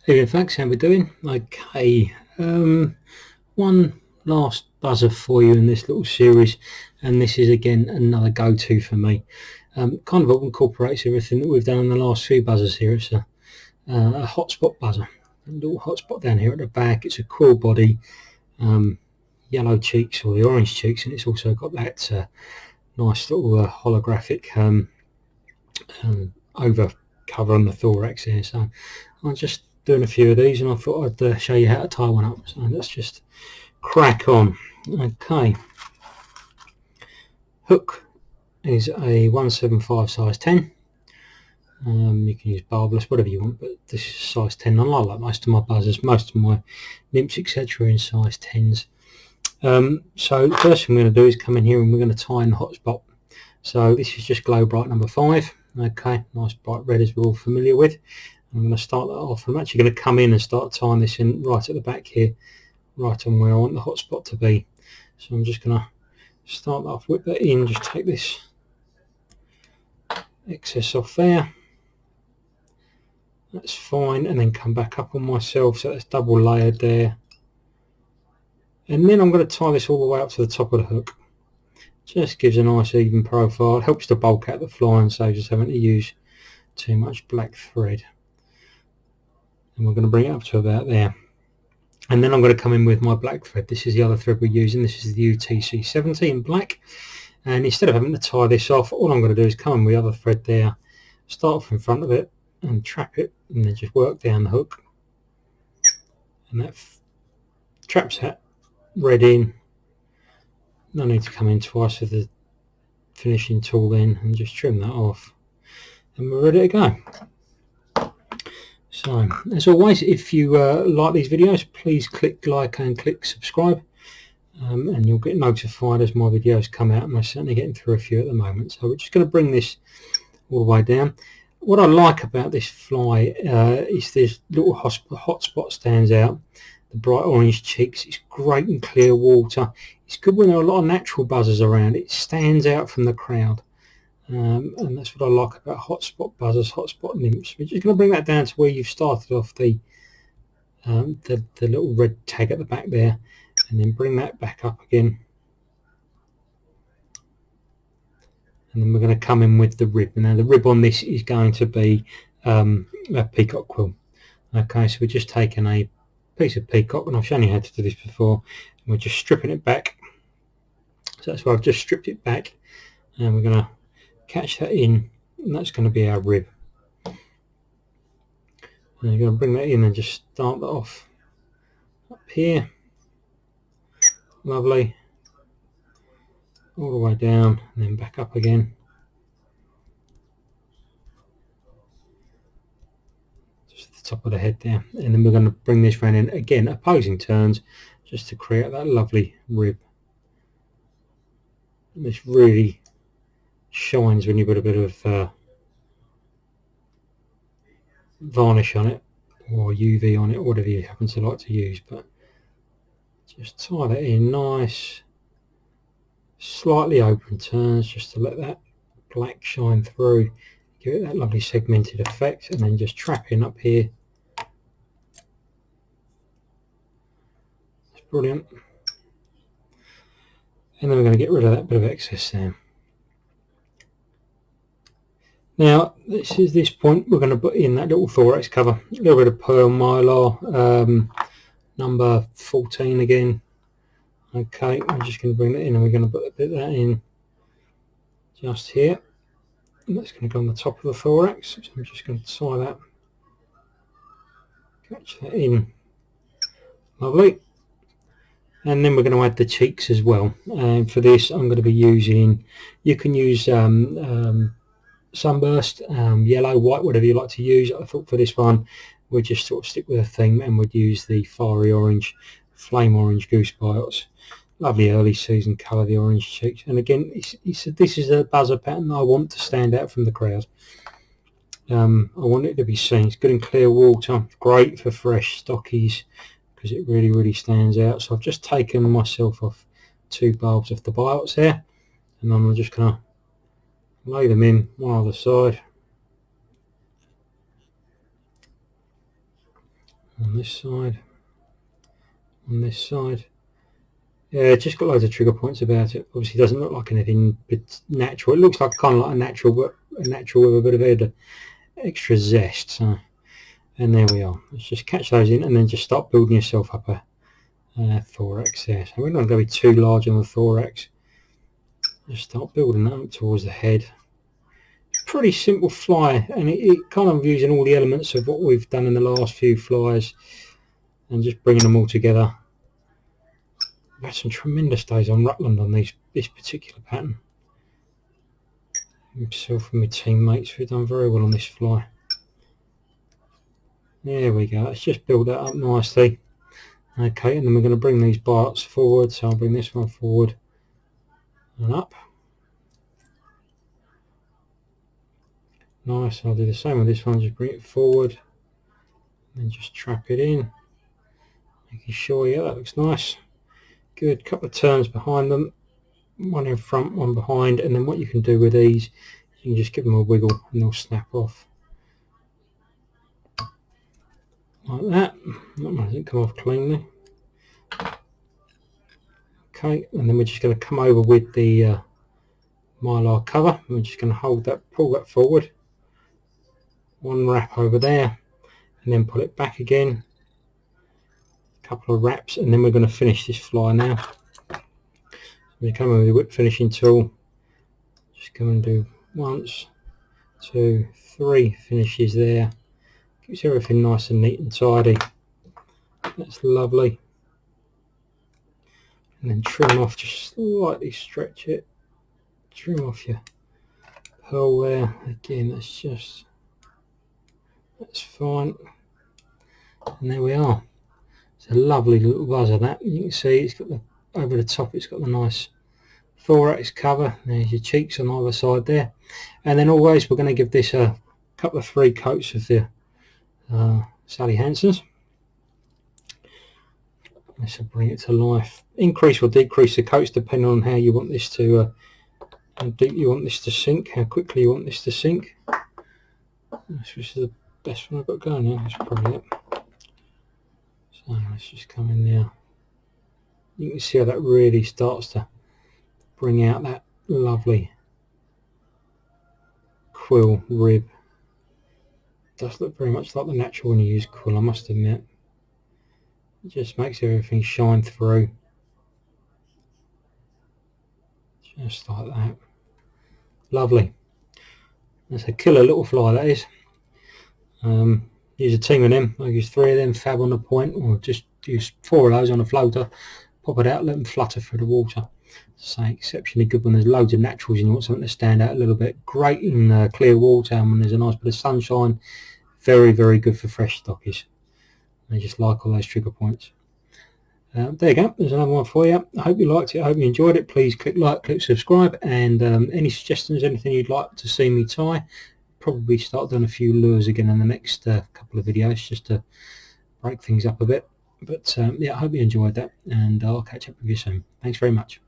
Hey folks, how we doing? Okay, one last buzzer for you in this little series, and this is again another go-to for me. Kind of incorporates everything that we've done in the last few buzzers here. It's a hotspot buzzer, a little hotspot down here at the back. It's a quill body, yellow cheeks or the orange cheeks, and it's also got that nice little holographic over cover on the thorax here. So I'll just doing a few of these, and I thought I'd show you how to tie one up. So let's just crack on. Okay, hook is a 175 size 10. You can use barbless, whatever you want, but this is size 10. I like most of my buzzers, most of my nymphs, etc. in size 10s. So the first thing I'm going to do is come in here and we're going to tie in the hotspot. So this is just Globrite No5. Okay, nice bright red as we're all familiar with. I'm going to start that off. I'm actually going to come in and start tying this in right at the back here, right on where I want the hotspot to be. So I'm just going to start that off, whip that in, just take this excess off there. That's fine, and then come back up on myself, so that's double layered there. And then I'm going to tie this all the way up to the top of the hook. Just gives a nice even profile. It helps to bulk out the fly and saves us having to use too much black thread. And we're going to bring it up to about there. And then I'm going to come in with my black thread. This is the other thread we're using. This is the UTC 70 in black. And instead of having to tie this off, all I'm going to do is come in with the other thread there, start off in front of it and trap it, and then just work down the hook. And that traps that red in. No need to come in twice with the finishing tool then, and just trim that off. And we're ready to go. So, as always, if you like these videos, please click like and click subscribe, and you'll get notified as my videos come out, and I'm certainly getting through a few at the moment. So we're just going to bring this all the way down. What I like about this fly is this little hotspot stands out. The bright orange cheeks, it's great in clear water. It's good when there are a lot of natural buzzers around. It stands out from the crowd. And that's what I like about hotspot buzzers, hotspot nymphs. We're just going to bring that down to where you've started off the little red tag at the back there, and then bring that back up again. And then we're going to come in with the rib. Now the rib on this is going to be a peacock quill. Okay, so we're just taking a piece of peacock, and I've shown you how to do this before, and we're just stripping it back. So that's why I've just stripped it back, and we're going to catch that in, and that's going to be our rib. And you're going to bring that in and just start that off up here. Lovely. All the way down and then back up again. Just at the top of the head there. And then we're going to bring this round in again, opposing turns, just to create that lovely rib. And this really shines when you've got a bit of varnish on it, or UV on it, or whatever you happen to like to use. But just tie that in nice, slightly open turns, just to let that black shine through, give it that lovely segmented effect, and then just trap in up here. It's brilliant. And then we're going to get rid of that bit of excess there. Now this point we're going to put in that little thorax cover, a little bit of pearl Mylar, number 14 again. Okay, I'm just going to bring that in, and we're going to put a bit of that in just here, and that's going to go on the top of the thorax. So I'm just going to tie that, catch that in, lovely. And then we're going to add the cheeks as well, and for this I'm going to be using, you can use sunburst, yellow, white, whatever you like to use. I thought for this one we'd just sort of stick with a theme, and we'd use the fiery orange, flame orange Goose biots. Lovely early season colour, the orange cheeks. And again, this is a buzzer pattern I want to stand out from the crowd. I want it to be seen. It's good in clear water, great for fresh stockies, because it really stands out. So I've just taken myself off 2 bulbs off the biots there, and I'm just going to lay them in one other side. on this side, on this side. Yeah, it's just got loads of trigger points about it. Obviously, it doesn't look like anything natural. It looks like kind of like a natural, but a natural with a bit of extra zest. So, and there we are. Let's just catch those in, and then just start building yourself up a thorax there. So we're not going to be too large on the thorax. Just start building that up towards the head. Pretty simple fly, and it kind of using all the elements of what we've done in the last few flies, and just bringing them all together. I've had some tremendous days on Rutland on this particular pattern. Myself and my teammates, we've done very well on this fly. There we go. Let's just build that up nicely. Okay, and then we're going to bring these biots forward. So I'll bring this one forward and up. Nice. I'll do the same with this one. Just bring it forward and just trap it in. Making sure, yeah, that looks nice. Good. Couple of turns behind them. One in front, one behind, and then what you can do with these, you can just give them a wiggle and they'll snap off like that. That one doesn't come off cleanly. Okay, and then we're just going to come over with the Mylar cover. We're just going to hold that, pull that forward, one wrap over there, and then pull it back again. A couple of wraps, and then we're going to finish this fly now. We come in with the whip finishing tool, just come and do 1, 2, 3 finishes there. Keeps everything nice and neat and tidy. That's lovely. And then trim off, just slightly stretch it. Trim off your pearl there. Again, that's fine. And there we are. It's a lovely little buzzer that. You can see it's got the, over the top it's got the nice thorax cover. There's your cheeks on either side there, and then always we're going to give this a couple of 3 coats of the Sally Hansen's. This will bring it to life. Increase or decrease the coats depending on how you want this to how deep you want this to sink, how quickly you want this to sink. This is the best one I've got going now. That's probably it. So let's just come in now. You can see how that really starts to bring out that lovely quill rib. It does look very much like the natural when you use quill, I must admit. It just makes everything shine through. Just like that. Lovely. That's a killer little fly, that is. Use a team of them. I use 3 of them, fab on the point, or just use 4 of those on a floater. Pop it out, let them flutter through the water. So exceptionally good when there's loads of naturals and you want something to stand out a little bit. Great in clear water and when there's a nice bit of sunshine. Very, very good for fresh stockies. I just like all those trigger points. There you go, there's another one for you. I hope you liked it, I hope you enjoyed it. Please click like, click subscribe, and any suggestions, anything you'd like to see me tie. Probably start doing a few lures again in the next couple of videos just to break things up a bit. But yeah, I hope you enjoyed that, and I'll catch up with you soon. Thanks very much.